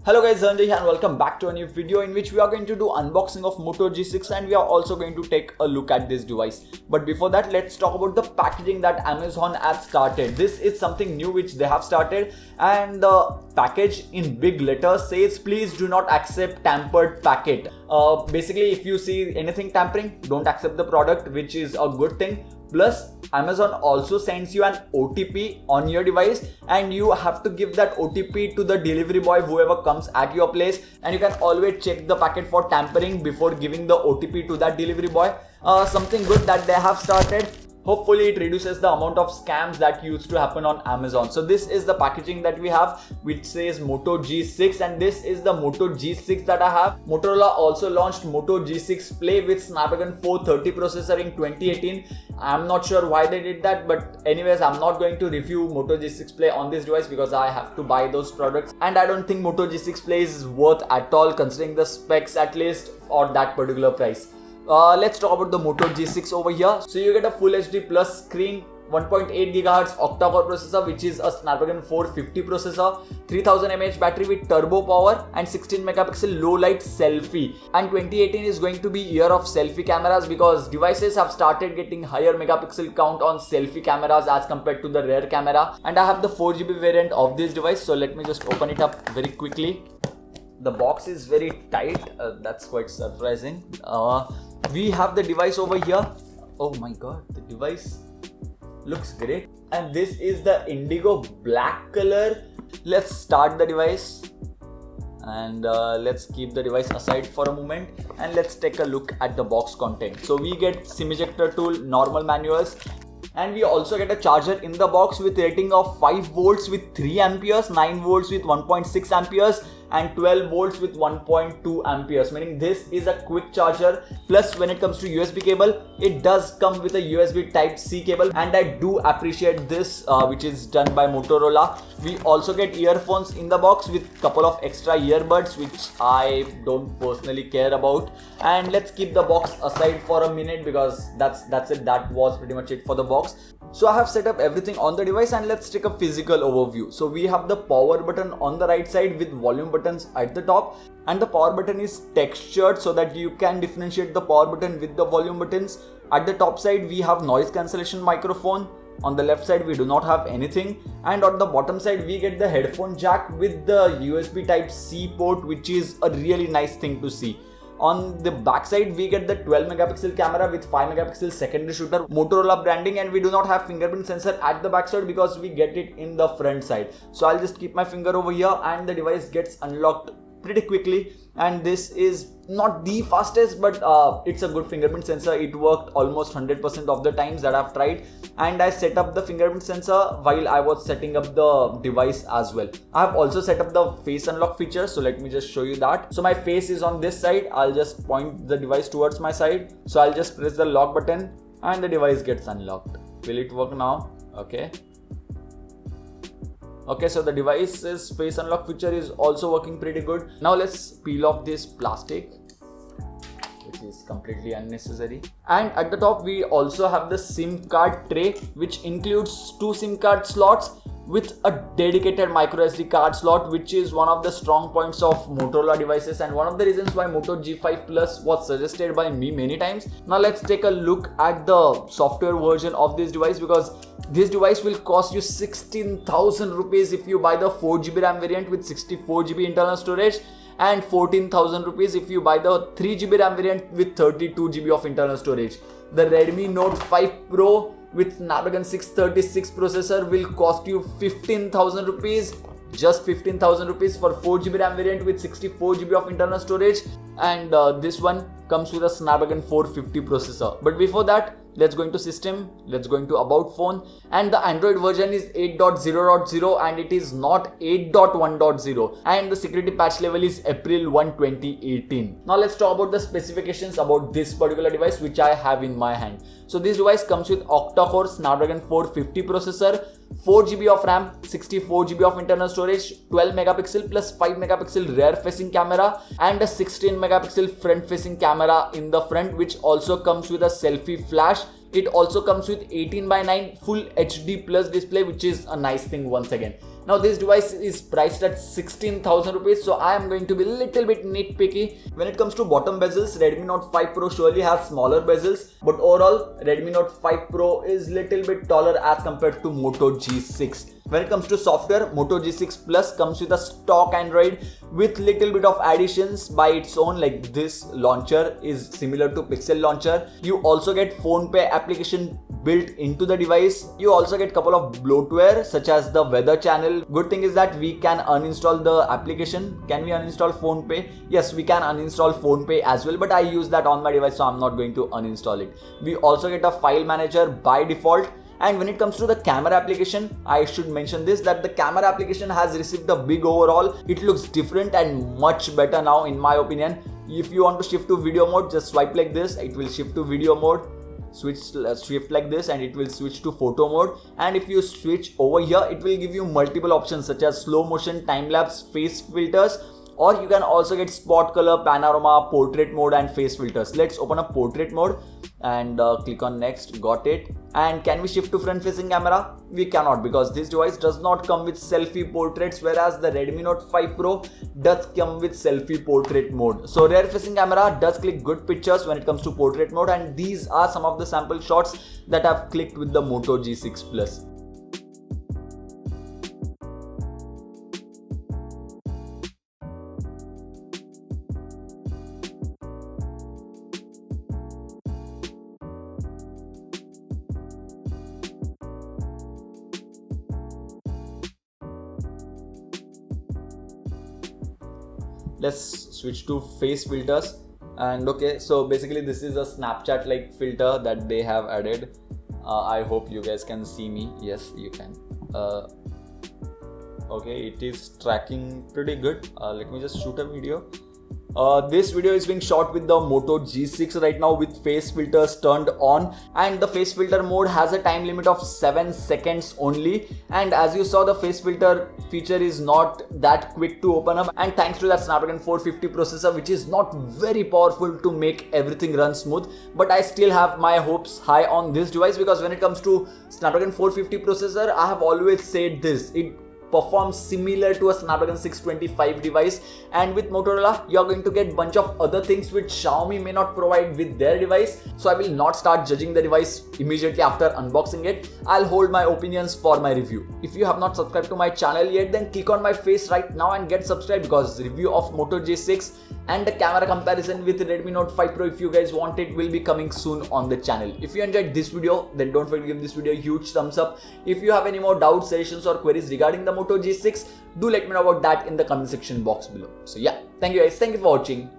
Hello guys, Dhananjay here and welcome back to a new video in which we are going to do unboxing of Moto G6 and we are also going to take a look at this device. But before that, let's talk about the packaging that Amazon has started. This is something new which they have started, and the package in big letters says please do not accept tampered packet. Basically, if you see anything tampering, don't accept the product, which is a good thing. Plus, Amazon also sends you an OTP on your device and you have to give that OTP to the delivery boy, whoever comes at your place, and you can always check the packet for tampering before giving the OTP to that delivery boy. Something good that they have started. Hopefully it reduces the amount of scams that used to happen on Amazon. So this is the packaging that we have, which says Moto G6, and this is the Moto G6 that I have. Motorola also launched Moto G6 Play with Snapdragon 430 processor in 2018. I'm not sure why they did that, but anyways, I'm not going to review Moto G6 Play on this device because I have to buy those products, and I don't think Moto G6 Play is worth at all considering the specs at least or that particular price. Let's talk about the Moto G6 over here. So you get a Full HD Plus screen, 1.8 GHz octa-core processor, which is a Snapdragon 450 processor, 3000 mAh battery with turbo power, and 16 megapixel low light selfie. And 2018 is going to be year of selfie cameras because devices have started getting higher megapixel count on selfie cameras as compared to the rear camera. And I have the 4GB variant of this device, so let me just open it up very quickly. The box is very tight, that's quite surprising. We have the device over here. Oh my god, the device looks great. And this is the indigo black color. Let's start the device and let's keep the device aside for a moment and let's take a look at the box content. So we get SIM ejector tool, normal manuals, and we also get a charger in the box with rating of 5 volts with 3 amperes, 9 volts with 1.6 amperes, and 12 volts with 1.2 amperes, meaning this is a quick charger. Plus, when it comes to USB cable, it does come with a USB Type-C cable, and I do appreciate this, which is done by Motorola. We also get earphones in the box with couple of extra earbuds, which I don't personally care about. And let's keep the box aside for a minute because that's it. That was pretty much it for the box. So I have set up everything on the device, and let's take a physical overview. So we have the power button on the right side with volume buttons at the top, and the power button is textured so that you can differentiate the power button with the volume buttons. At the top side we have noise cancellation microphone. On the left side we do not have anything, and on the bottom side we get the headphone jack with the USB Type-C port, which is a really nice thing to see. On the back side we get the 12 megapixel camera with 5 megapixel secondary shooter, Motorola branding, and we do not have fingerprint sensor at the back side because we get it in the front side. So I'll just keep my finger over here and the device gets unlocked pretty quickly. And this is not the fastest, but it's a good fingerprint sensor. It worked almost 100% of the times that I've tried, and I set up the fingerprint sensor while I was setting up the device as well. I have also set up the face unlock feature, so let me just show you that. So my face is on this side. I'll just point the device towards my side. So I'll just press the lock button and the device gets unlocked. Will it work now? Okay, so the device's face unlock feature is also working pretty good. Now let's peel off this plastic, which is completely unnecessary. And at the top we also have the SIM card tray, which includes 2 SIM card slots with a dedicated micro SD card slot, which is one of the strong points of Motorola devices and one of the reasons why Moto G5 Plus was suggested by me many times. Now let's take a look at the software version of this device, because this device will cost you 16,000 rupees if you buy the 4GB RAM variant with 64GB internal storage, and 14,000 rupees if you buy the 3GB RAM variant with 32GB of internal storage. The Redmi Note 5 Pro with Snapdragon 636 processor will cost you 15,000 rupees. Just 15,000 rupees for 4GB RAM variant with 64GB of internal storage, and this one comes with a Snapdragon 450 processor. But before that, let's go into system, let's go into about phone, and the Android version is 8.0.0 and it is not 8.1.0, and the security patch level is April 1, 2018. Now let's talk about the specifications about this particular device which I have in my hand. So this device comes with octa-core Snapdragon 450 processor, 4GB of RAM, 64GB of internal storage, 12 megapixel plus 5 megapixel rear facing camera, and a 16 megapixel front facing camera in the front, which also comes with a selfie flash. It also comes with 18:9 full HD plus display, which is a nice thing once again. Now this device is priced at 16,000 rupees, so I am going to be a little bit nitpicky. When it comes to bottom bezels, Redmi Note 5 Pro surely has smaller bezels, but overall Redmi Note 5 Pro is little bit taller as compared to Moto G6. When it comes to software, Moto G6 Plus comes with a stock Android with little bit of additions by its own, like this launcher is similar to Pixel launcher. You also get PhonePe application built into the device. You also get couple of bloatware such as the weather channel. Good thing is that we can uninstall the application. Can we uninstall PhonePe? Yes, we can uninstall PhonePe as well, but I use that on my device, so I'm not going to uninstall it. We also get a file manager by default. And when it comes to the camera application, I should mention this, that the camera application has received a big overhaul. It looks different and much better now in my opinion. If you want to shift to video mode, just swipe like this, it will shift to video mode. Shift like this and it will switch to photo mode. And if you switch over here, it will give you multiple options such as slow motion, time lapse, face filters, or you can also get spot color, panorama, portrait mode and face filters. Let's open up portrait mode and click on next. Got it. And can we shift to front facing camera? We cannot, because this device does not come with selfie portraits, whereas the Redmi Note 5 Pro does come with selfie portrait mode. So rear facing camera does click good pictures when it comes to portrait mode, and these are some of the sample shots that I've clicked with the Moto G6 Plus. Let's switch to face filters. And okay, so basically this is a Snapchat like filter that they have added. I hope you guys can see me. Yes, you can. Okay, it is tracking pretty good. Let me just shoot a video. This video is being shot with the Moto G6 right now with face filters turned on, and the face filter mode has a time limit of 7 seconds only. And as you saw, the face filter feature is not that quick to open up, and thanks to that Snapdragon 450 processor, which is not very powerful to make everything run smooth. But I still have my hopes high on this device, because when it comes to Snapdragon 450 processor, I have always said this, it performs similar to a Snapdragon 625 device, and with Motorola you are going to get bunch of other things which Xiaomi may not provide with their device. So I will not start judging the device immediately after unboxing it. I'll hold my opinions for my review. If you have not subscribed to my channel yet, then click on my face right now and get subscribed, because review of Moto G6 and the camera comparison with Redmi Note 5 Pro, if you guys want it, will be coming soon on the channel. If you enjoyed this video, then don't forget to give this video a huge thumbs up. If you have any more doubts, suggestions or queries regarding the Moto G6, do let me know about that in the comment section box below. So yeah, thank you guys, thank you for watching.